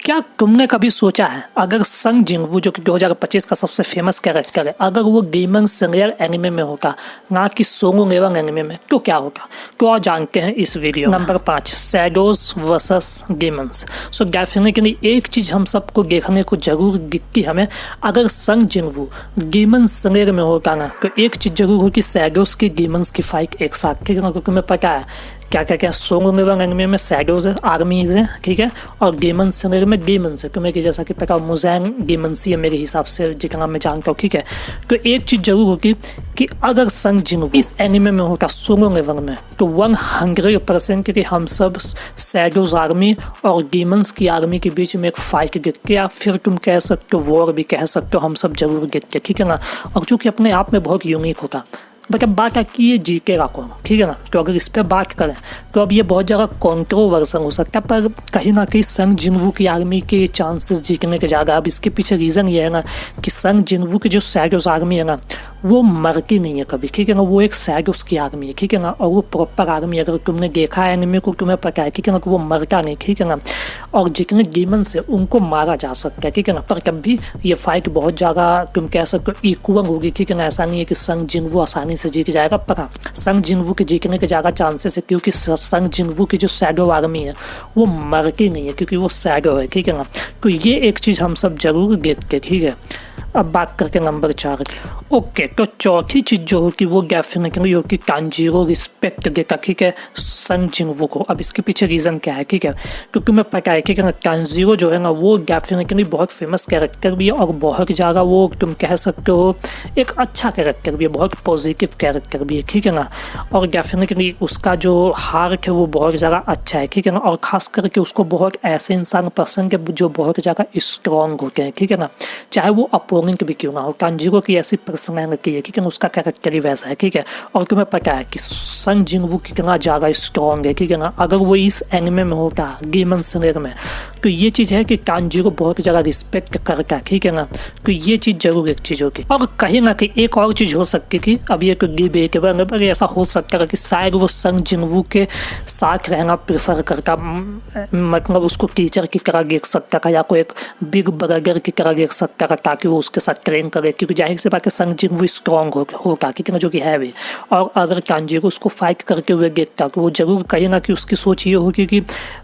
क्या तुमने कभी सोचा है अगर संग जिंगवू जो कि 2025 का सबसे फेमस कैरेक्टर है, अगर वो डेमन स्लेयर एनिमे में होगा ना कि सोंगुंग एवं एनिमे में, तो क्या होगा? तो और जानते हैं इस video. Number 5, shadows versus demons. So definitely एक चीज हम सबको देखने को जरूर दिखती हमें, अगर संग जिंगवू डेमन स्लेयर में होगा ना तो एक चीज जरूर होगी, शैडोज की डेमंस की फाइट एक साथ, ठीक है ना? क्योंकि हमें पता है क्या सोंगुंग एवं एनिमे में शैडोज आर्मीज है, ठीक है, और डेमन स्लेयर में डेमंस है। तुम्हें कि जैसा कि पता मुजैंग डेमंसी है मेरे हिसाब से जितना मैं जानता हूँ, ठीक है। तो एक चीज जरूर होगी कि अगर संग जिंगवू इस एनिमे में होगा सोंगुंग एवं में, तो 100% कि हम सब शैडोज आर्मी और डेमंस की आर्मी के बीच में एक फाइट देखते, या फिर तुम कह सकते हो वॉर भी कह सकते हो, हम सब जरूर देखते, ठीक है ना। और चूंकि अपने आप में बहुत यूनिक होगा। बट अब बात आती है जीतेगा कौन, ठीक है ना। तो अगर इस पर बात करें तो अब ये बहुत ज़्यादा कॉन्ट्रोवर्सल हो सकता है, पर कहीं ना कहीं संग जिंगवू की आर्मी के चांसेस जीतने के ज़्यादा। अब इसके पीछे रीज़न ये है ना कि संग जिंगवू की जो शैडोज आर्मी है ना, वो मरती नहीं है कभी, ठीक है ना। वो एक शैडोज की आर्मी है, ठीक है ना, और वो प्रॉपर आर्मी, अगर तुमने देखा है एनिमे को तुम्हें पता है, ठीक है ना, कि वो मरता नहीं, ठीक है ना। और जितने डीमंस है उनको मारा जा सकता है, ठीक है ना। पर कभी ये फाइट बहुत ज़्यादा तुम कह सकते हो इक्वल होगी, ठीक है ना। ऐसा नहीं है कि संग जिंगवू आसानी से जीत जाएगा, पर संग जिंगवू के जीतने के ज़्यादा चांसेस है, क्योंकि संग जिंगवू की जो शैडो आर्मी है वो मरती नहीं है, क्योंकि वो शैडो है, ठीक है ना। तो ये एक चीज़ हम सब जरूर देखते, ठीक है। अब बात करते हैं नंबर 4 की। ओके, तो चौथी चीज़ जो होगी वो डेफिनेटली होगी तांजीरो रिस्पेक्ट देता, ठीक है, संग जिंगवू को। अब इसके पीछे रीज़न क्या है, ठीक है, क्योंकि मैं पता है, ठीक है ना, तांजीरो जो है ना वो डेफिनेटली बहुत फेमस कैरेक्टर भी है, और बहुत ज़्यादा वो तुम कह सकते हो एक अच्छा कैरेक्टर भी है, बहुत पॉजिटिव कैरेक्टर भी है, ठीक है ना। और डेफिनेटली उसका जो हार्ट है वो बहुत ज़्यादा अच्छा है, ठीक है ना। और ख़ास करके उसको बहुत ऐसे इंसान पसंद है जो बहुत ज़्यादा स्ट्रॉन्ग होते हैं, ठीक है ना, चाहे वो अपोनेंट भी क्यों ना हो। तांजीरो की ऐसी पर्सनैलिटी है, ठीक है ना, उसका कैरेक्टर ही वैसा है, ठीक है। और तुम्हें पता है कि संग जिंगवू कितना ज़्यादा स्ट्रॉन्ग है, ठीक है ना। अगर वो इस एनिमे में होता डेमन स्लेयर में, तो ये चीज़ है कि तांजीरो बहुत ज़्यादा रिस्पेक्ट करता है, ठीक है ना। तो ये चीज़ जरूर एक चीज़ होगी। और कहीं ना कहीं एक और चीज़ हो सकती थी, अब ये कोई डिबेट है, ऐसा हो सकता है कि शायद वो संग जिंगवू के साथ रहना प्रेफर करता, मतलब उसको टीचर की तरह देख सकता था, या कोई एक बिग ब्रदर की तरह देख सकता था, ताकि वो उसके साथ ट्रेन करे, क्योंकि जाहिर सी बात है संग जिंगवू स्ट्रॉन्ग होगा, ठीक है ना, जो कि है भी। और अगर तांजीरो उसको फाइट करते हुए देखता तो वो जरूर कहीं ना कि उसकी सोच ये होगी कि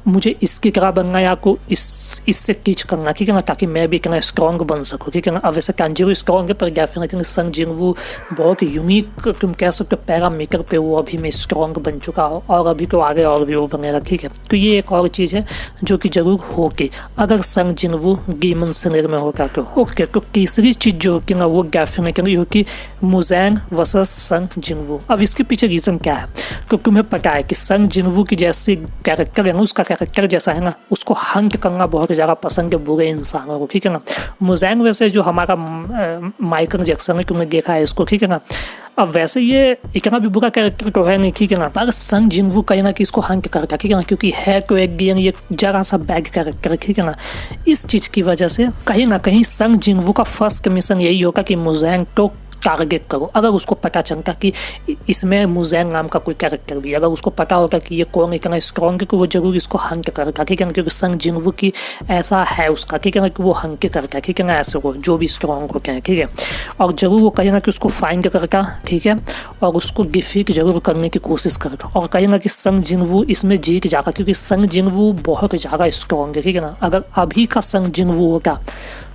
मुझे इसकी तरह बनना, या को इससे टीच करना, ठीक है ना, ताकि मैं भी इतना स्ट्रॉन्ग बन सकूँ, ठीक है ना। अब वैसे तांजीरो स्ट्रॉन्ग है, पर डेफिनेटली संग जिंगवू बहुत यूनिक तुम कह सकते हो पैरामीटर पे वो अभी में स्ट्रॉन्ग बन चुका हो, और अभी तो आगे और भी वो बनेगा, ठीक है। तो ये एक और चीज़ है जो कि जरूर होगी अगर संग जिंगवू डेमन स्लेयर में होगा तो। ओके, तो तीसरी चीज़ जो होगी ना वो डेफिनेटली होगी मुजैंग वर्सेस संग जिंगवू। अब इसके पीछे रीज़न क्या है, क्योंकि तुम्हें पता है कि संग जिंगवू की जैसी कैरेक्टर है ना, उसका कैरेक्टर जैसा है ना, उसको हंट करना बहुत ज़्यादा पसंद है बुरे इंसानों को, ठीक है ना। मुजैंग वैसे जो हमारा माइकल जैक्सन है, तुमने देखा है इसको, ठीक है ना। अब वैसे ये इतना भी बुरा कैरेक्टर तो है नहीं, ठीक है ना, पर संग जिंगवू कहीं ना कि इसको हंट करता, ठीक है ना, क्योंकि है तो एक गेन ये जरा सा बैड कैरेक्टर है, ठीक है ना। इस चीज़ की वजह से कहीं ना कहीं संग जिंगवू का फर्स्ट मिशन यही होगा कि मुजैंग को टारगेट करो। अगर उसको पता चलता कि इसमें मुजैंग नाम का कोई कैरेक्टर भी, अगर उसको पता होता कि ये कौन इतना स्ट्रॉन्ग है, कि वो जरूर इसको हंट करता, ठीक है ना, क्योंकि संग जिंगवू की ऐसा है उसका, ठीक है ना, कि वो हंट करता है, ठीक है ना, ऐसे को जो भी स्ट्रॉन्ग होते हैं, ठीक है। और जरूर वो कहीं ना कि उसको फाइंड करता, ठीक है, और उसको डिफीट जरूर करने की कोशिश करता, और कहीं ना कि संग जिंगवू इसमें जीत जाएगा, क्योंकि संग जिंगवू बहुत ज़्यादा स्ट्रॉन्ग है, ठीक है ना। अगर अभी का संग जिंगवू होगा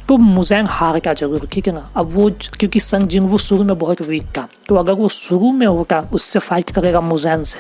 तो मुजैंग हार का जरूर, ठीक है ना। अब वो क्योंकि संग जिंगवू शुरू में बहुत वीक था, तो अगर वो शुरू में होगा उससे फाइट करेगा मुजैंग से,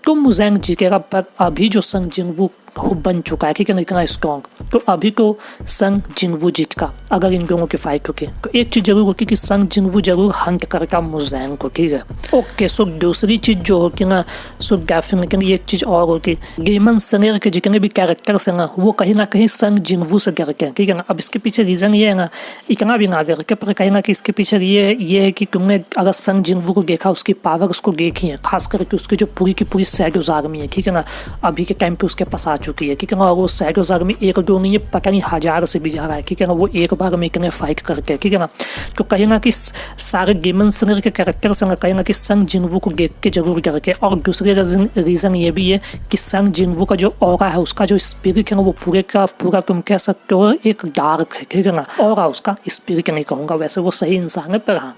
तो मुजैंग जीतेगा। पर अभी जो संग जिंगवू बन चुका है, ठीक है ना, इतना स्ट्रॉन्ग, तो अभी तो संग जिंगवू जीतगा अगर इन दोनों की फाइट होगी। तो एक चीज़ जरूर होगी कि संग जिंगवू जरूर हंट करेगा मुजैंग को, ठीक है। ओके, सो दूसरी चीज़ जो होगी ना, सो डेफिनेटली एक चीज़ और होगी, डेमन स्लेयर के जितने भी कैरेक्टर्स हैं ना वो कहीं ना कहीं संग जिंगवू से डरते हैं, ठीक है ना। अब इसके पीछे रीज़न रीज़न ये है ना, इतना भी ना करके, पर कहीं ना कि इसके पीछे ये है कि तुमने अगर संग जिंगवू को देखा, उसकी पावर उसको देखी है, खास करके उसकी जो पूरी की पूरी शैडोज़ आर्मी है, ठीक है ना, अभी के टाइम पे उसके पास आ चुकी है, ठीक है ना। और वो शैडोज़ आर्मी एक दो नहीं है, पता नहीं 1000 से भी ज़्यादा है, ठीक है ना। वो एक बार में इतने फाइट करके, ठीक है ना। तो कहीं ना कि सारे डेमन स्लेयर के कैरेक्टर से कहीं ना कि संग जिंगवू को देख के जरूर करके। और दूसरे रीज़न ये भी है कि संग जिंगवू का जो ऑरा है, उसका जो स्पिरिट है ना, वो पूरे का पूरा तुम कह सकते हो एक डार्क है, ठीक है ना। ऑरा उसका, स्पिरिट नहीं कहूँगा, वैसे वो सही इंसान है, पर हाँ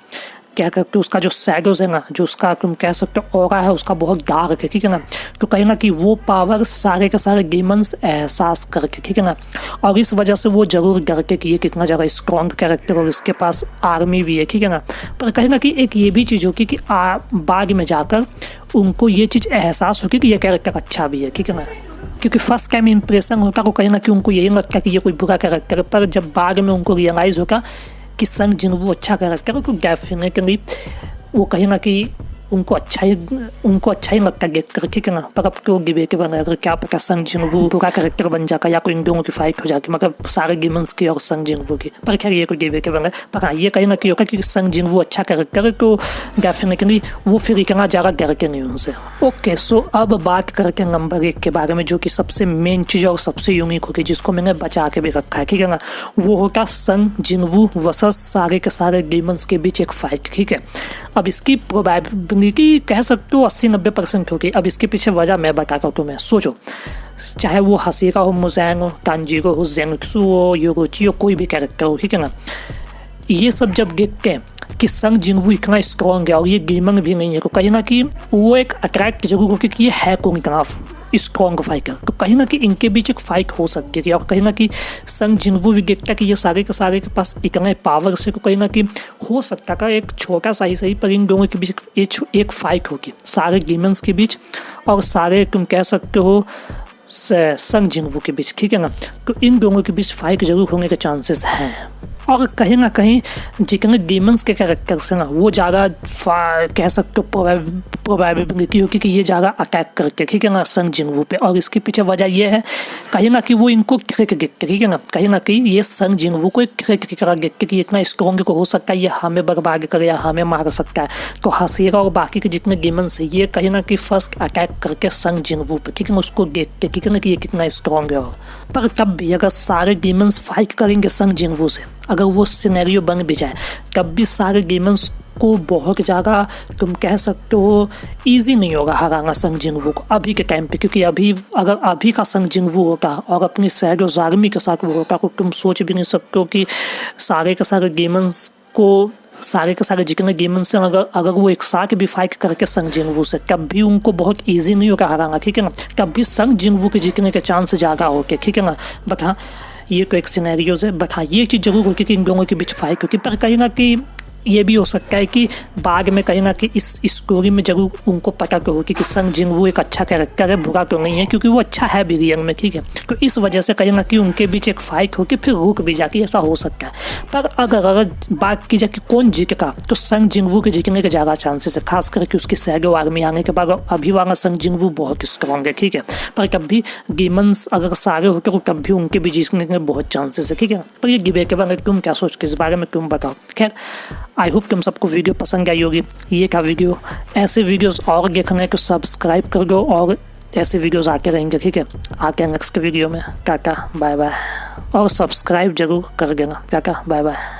क्या करते उसका जो शैडोज है ना, जो उसका तुम कह सकते हो ऑरा है, उसका बहुत डार्क है, ठीक है ना। तो कहीं ना कि वो पावर सारे के सारे डेमन्स एहसास करके, ठीक है ना। और इस वजह से वो जरूर करके कि ये कितना ज़्यादा स्ट्रॉन्ग कैरेक्टर और इसके पास आर्मी भी है, ठीक है ना। पर कहीं ना कि एक ये भी चीज़ होगी कि बाद में जाकर उनको ये चीज़ एहसास होगी कि ये कैरेक्टर अच्छा भी है, ठीक है ना। क्योंकि फर्स्ट टाइम इंप्रेशन होगा तो कहीं ना कि उनको यही लगता है कि ये कोई बुरा कैरेक्टर है, पर जब बाद में उनको रियलाइज़ होगा कि संग जिंगवू अच्छा कैरेक्टर है, तो डेफिनेटली वो कहीं ना कि उनको अच्छा ही लगता है देख कर, ठीक है ना। पर अब क्यों गिवे के बगैर क्या पता संग जिंगवू बुरा कैरेक्टर बन जाएगा या कोई इन दोनों की फाइट हो जाएगी, मतलब सारे डेमन्स की और संग जिंगवू की। पर खैर ये कोई गिवे के बगैर, पर हाँ ये कहीं ना कहीं होगा कि संग जिंगवू अच्छा कैरेक्टर है, तो डेफिनेटली वो फिर इतना ज़्यादा करके नहीं उनसे। ओके, सो अब बात करके नंबर 1 के बारे में, जो कि सबसे मेन चीज़ और सबसे यूनिक होगी, जिसको मैंने बचा के भी रखा है, ठीक है ना। वो होगा संग जिंगवू वर्सेस सारे के सारे डेमन्स के बीच एक फाइट, ठीक है। अब इसकी प्रोबेबिलिटी कह सकते हो 80-90% होगी। अब इसके पीछे वजह मैं बताता हूँ तुम्हें। सोचो, चाहे वो हसीका हो, मुज़ैंग हो, तांजीरो हो, ज़ेंगसू हो, योगोची हो, कोई भी कैरेक्टर हो, ठीक है ना। ये सब जब देखते हैं कि संग जिंगवू इतना स्ट्रॉन्ग है और ये गेमर भी नहीं है, तो कहीं ना कि वो एक अट्रैक्ट जरूर होगी कि ये है कौन इतना स्ट्रॉन्ग फाइटर। तो कहीं ना कि इनके बीच एक फाइट हो सकती है। और कहीं ना कि संग जिंगवू भी देखता है कि ये सारे के सारे के पास इतने पावर से, तो कहीं ना कि हो सकता है एक छोटा सा ही सही पर इन दोनों के बीच एक फाइट होगी, सारे डेमन्स के बीच और सारे तुम कह सकते हो संग जिंगवू के बीच, ठीक है ना। तो इन दोनों के बीच फाइट जरूर होने के चांसेस हैं। और कहीं ना कहीं जितने डेमन्स के कैरेक्टर्स हैं ना, वो ज़्यादा कह सकते हो प्रोबेबिलिटी होगी कि ये ज़्यादा अटैक करके, ठीक है ना, संग जिंगवू पे। और इसके पीछे वजह ये है कहीं ना कि वो इनको ट्रिक देखते, ठीक है ना। कहीं ना कहीं ये संग जिंगवू को एक ट्रिक की तरह देखते कि इतना स्ट्रॉन्ग को हो सकता है, ये हमें बर्बाद करे या हमें मार सकता है। तो हसीरा और बाकी के जितने डेमन्स है, ये कहीं ना कहीं फर्स्ट अटैक करके संग जिंगवू पे, ठीक है ना, उसको देखते, ठीक है ना, कि ये कितना स्ट्रॉन्ग है। पर तब भी अगर सारे डेमन्स फाइट करेंगे संग जिंगवू से, अगर वो सिनेरियो बन भी जाए, तब भी सारे डेमन्स को बहुत ज़्यादा तुम कह सकते हो ईजी नहीं होगा हराना संग जिंगवू को अभी के टाइम पे। क्योंकि अगर अभी का संग जिंगवू होगा और अपनी शैडोज़ आर्मी के साथ वो होगा, तो तुम सोच भी नहीं सकते हो कि सारे के सारे डेमन्स को, सारे के सारे जितने डेमन्स हैं, अगर वो एक साथ भी फाइट करके संग जिंगवू से, तब भी उनको बहुत ईजी नहीं होगा हराना, ठीक है ना। तब भी संग जिंगवू के जीतने के चांस ज़्यादा होके, ठीक है ना। बट हाँ ये तो एक सिनेरियोज है। बट हाँ ये चीज़ जरूर होगी कि इन दोनों के बीच फाइट होगी। पर कहीं ना कि ये भी हो सकता है कि बाद में कहीं ना कि इस स्टोरी में जरूर उनको पता तो होगी कि संग जिंगवू एक अच्छा कैरेक्टर है, बुरा तो नहीं है, क्योंकि वो अच्छा है भी रियल में, ठीक है। तो इस वजह से कहीं ना कि उनके बीच एक फाइट होगी, फिर रुक भी जाती, ऐसा हो सकता है। पर अगर बात की जाए कि कौन जीतेगा, तो संग जिंगवू के जीतने के ज़्यादा चांसेस है, खास करके उसकी शैडो आर्मी आने के बाद। अभी वाला संग जिंगवू बहुत स्ट्रॉन्ग है, ठीक है। पर तब भी गेमन्स अगर सारे होते तो तब भी उनके भी जीतने के बहुत चांसेस है, ठीक है। पर ये डिबेट के बारे में तुम क्या सोचते, इस बारे में तुम बताओ। खैर आई होप तुम सबको वीडियो पसंद आई होगी। ये का वीडियो, ऐसे वीडियोस और देखने को सब्सक्राइब कर दो और ऐसे वीडियोस आते रहेंगे, ठीक है। आके नेक्स्ट वीडियो में। टाटा बाय बाय, और सब्सक्राइब जरूर कर देना। Tata bye bye.